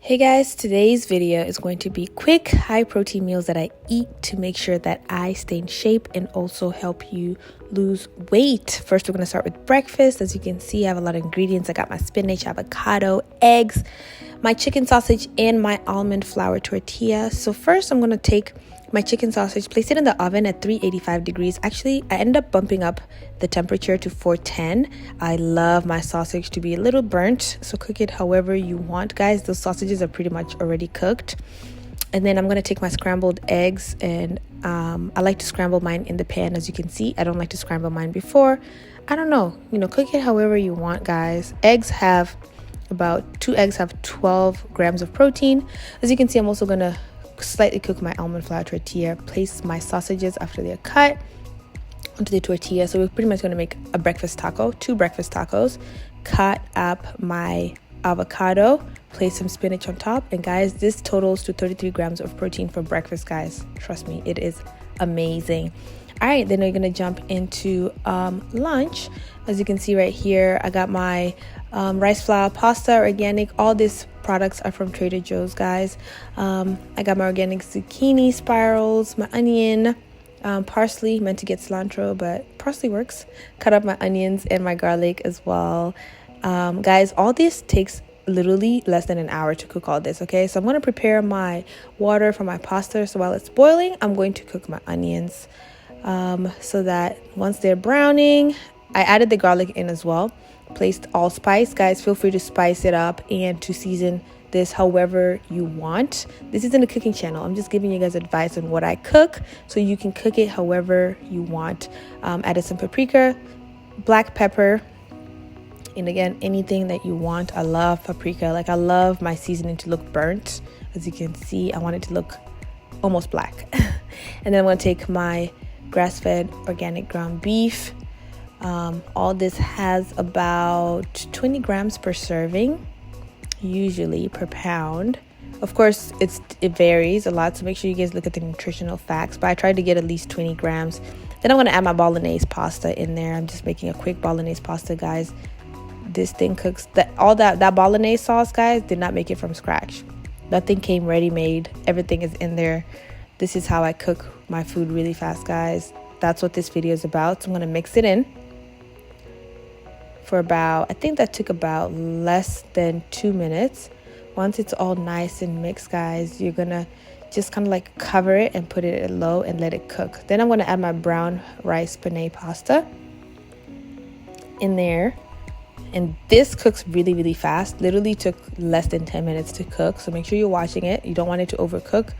Hey guys, today's video is going to be quick, high protein meals that I eat to make sure that I stay in shape and also help you lose weight. First, we're going to start with breakfast. As you can see, I have a lot of ingredients. I got my spinach, avocado, eggs, my chicken sausage, and my almond flour tortilla. So first, I'm going to take my chicken sausage, place it in the oven at 385 degrees. Actually, I ended up bumping up the temperature to 410. I love my sausage to be a little burnt, so cook it however you want, guys. Those sausages are pretty much already cooked. And then I'm going to take my scrambled eggs, and I like to scramble mine in the pan. As you can see, I don't like to scramble mine before. I don't know, cook it however you want, guys. Two eggs have 12 grams of protein. As you can see, I'm also going to slightly cook my almond flour tortilla, place my sausages after they're cut onto the tortilla. So we're pretty much going to make a breakfast taco, 2 breakfast tacos. Cut up my avocado, place some spinach on top, and guys, this totals to 33 grams of protein for breakfast, guys. Trust me, it is amazing. All right, then we're gonna jump into lunch. As you can see right here, I got my rice flour, pasta, organic. All these products are from Trader Joe's, guys. I got my organic zucchini spirals, my onion, parsley, meant to get cilantro, but parsley works. Cut up my onions and my garlic as well. Guys, all this takes literally less than an hour to cook all this, okay? So I'm going to prepare my water for my pasta. So while it's boiling, I'm going to cook my onions so that once they're browning, I added the garlic in as well. Placed allspice. Guys, feel free to spice it up and to season this however you want. This isn't a cooking channel. I'm just giving you guys advice on what I cook so you can cook it however you want. Added some paprika, black pepper, and again, anything that you want. I love paprika. I love my seasoning to look burnt. As you can see, I want it to look almost black. And then I'm going to take my grass-fed organic ground beef. All this has about 20 grams per serving, usually per pound. Of course, it varies a lot, so make sure you guys look at the nutritional facts, but I tried to get at least 20 grams. Then I'm going to add my bolognese pasta in there. I'm just making a quick bolognese pasta, guys. This thing cooks. That bolognese sauce, guys, did not make it from scratch. Nothing came ready-made. Everything is in there. This is how I cook my food really fast, guys. That's what this video is about. So I'm going to mix it in for I think that took about less than 2 minutes. Once it's all nice and mixed, guys, you're going to just kind of cover it and put it at low and let it cook. Then I'm going to add my brown rice penne pasta in there. And this cooks really, really fast. Literally took less than 10 minutes to cook. So make sure you're watching it. You don't want it to overcook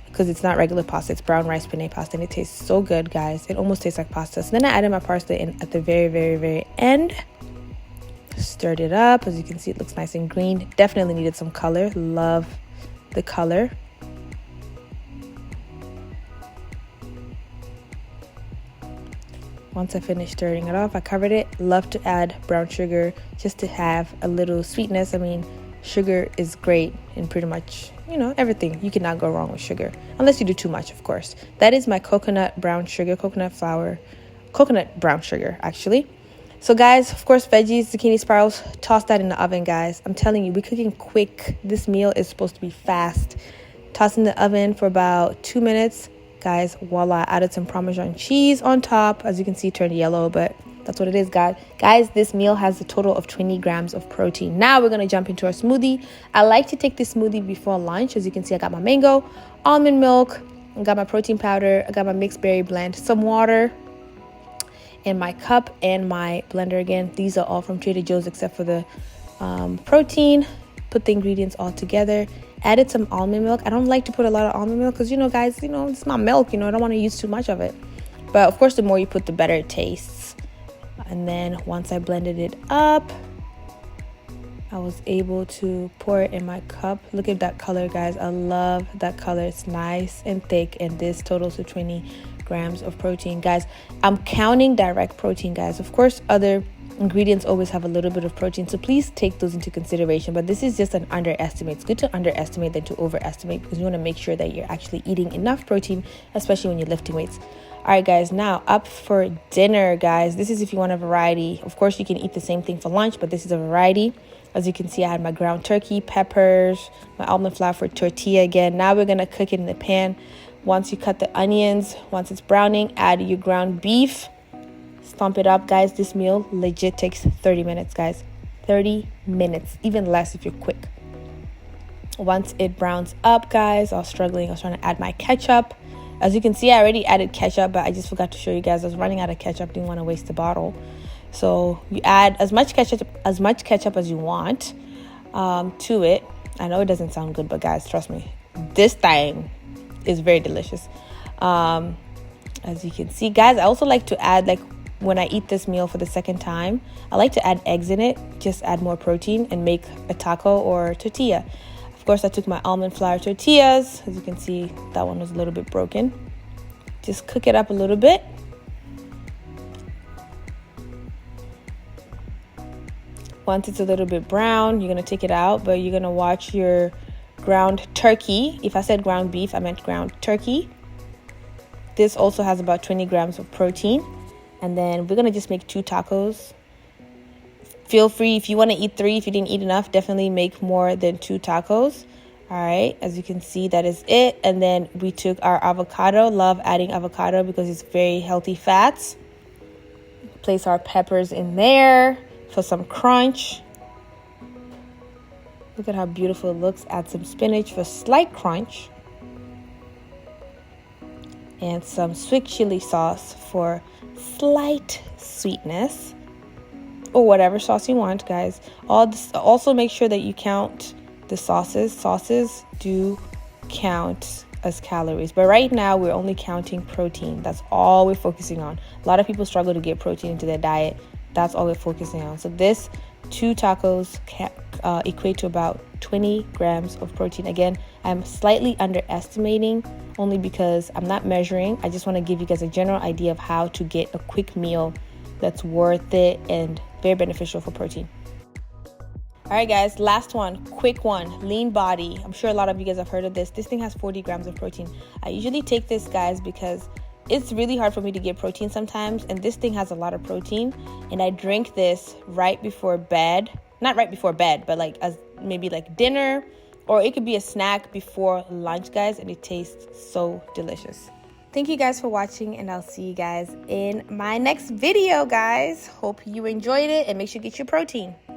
because it's not regular pasta. It's brown rice penne pasta and it tastes so good, guys. It almost tastes like pasta. So then I added my parsley in at the very, very, very end. Stirred it up. As you can see, it looks nice and green. Definitely needed some color. Love the color. Once I finished stirring it off, I covered it. Love to add brown sugar just to have a little sweetness. I mean, sugar is great in pretty much, everything. You cannot go wrong with sugar, unless you do too much, of course. That is my coconut brown brown sugar, actually. So guys, of course, veggies, zucchini spirals, toss that in the oven, guys. I'm telling you, we're cooking quick. This meal is supposed to be fast. Toss in the oven for about 2 minutes. Guys, voila, added some Parmesan cheese on top. As you can see, it turned yellow, but that's what it is, guys. Guys, this meal has a total of 20 grams of protein. Now we're going to jump into our smoothie. I like to take this smoothie before lunch. As you can see, I got my mango, almond milk, I got my protein powder, I got my mixed berry blend, some water, and my cup and my blender again. These are all from Trader Joe's except for the protein. Put the ingredients all together. Added some almond milk. I don't like to put a lot of almond milk because, guys, it's my milk. I don't want to use too much of it. But, of course, the more you put, the better it tastes. And then once I blended it up, I was able to pour it in my cup. Look at that color, guys. I love that color. It's nice and thick. And this totals to 20 grams of protein. Guys, I'm counting direct protein, guys. Of course, other ingredients always have a little bit of protein, so please take those into consideration, but this is just an underestimate. It's good to underestimate than to overestimate because you want to make sure that you're actually eating enough protein, especially when you're lifting weights. All right, guys, now up for dinner, guys. This is if you want a variety. Of course, you can eat the same thing for lunch, but this is a variety. As you can see, I had my ground turkey, peppers, my almond flour for tortilla again. Now we're gonna cook it in the pan. Once you cut the onions, once it's browning, add your ground beef. Stomp it up, guys. This meal legit takes 30 minutes, guys. 30 minutes, even less if you're quick. Once it browns up, guys, I was trying to add my ketchup. As you can see, I already added ketchup, but I just forgot to show you guys. I was running out of ketchup, didn't want to waste the bottle. So you add as much ketchup as you want to it. I know it doesn't sound good, but guys, trust me, this thing is very delicious. As you can see, guys, I also like to add, like, when I eat this meal for the second time, I like to add eggs in it. Just add more protein and make a taco or tortilla. Of course, I took my almond flour tortillas. As you can see, that one was a little bit broken. Just cook it up a little bit. Once it's a little bit brown, you're going to take it out, but you're going to watch your ground turkey. If I said ground beef, I meant ground turkey. This also has about 20 grams of protein. And then we're going to just make 2 tacos. Feel free, if you want to eat 3, if you didn't eat enough, definitely make more than 2 tacos. All right, as you can see, that is it. And then we took our avocado. Love adding avocado because it's very healthy fats. Place our peppers in there for some crunch. Look at how beautiful it looks. Add some spinach for slight crunch. And some sweet chili sauce for slight sweetness. Or whatever sauce you want, guys. Also make sure that you count the sauces. Sauces do count as calories, but right now we're only counting protein. That's all we're focusing on. A lot of people struggle to get protein into their diet. That's all we're focusing on. So this 2 tacos can equate to about 20 grams of protein. Again, I'm slightly underestimating only because I'm not measuring. I just want to give you guys a general idea of how to get a quick meal that's worth it and very beneficial for protein. All right, guys, last one, quick one, lean body. I'm sure a lot of you guys have heard of this. This thing has 40 grams of protein. I usually take this, guys, because it's really hard for me to get protein sometimes, and this thing has a lot of protein, and I drink this right before bed. Not right before bed, but like as maybe like dinner, or it could be a snack before lunch, guys, and it tastes so delicious. Thank you guys for watching, and I'll see you guys in my next video, guys. Hope you enjoyed it, and make sure you get your protein.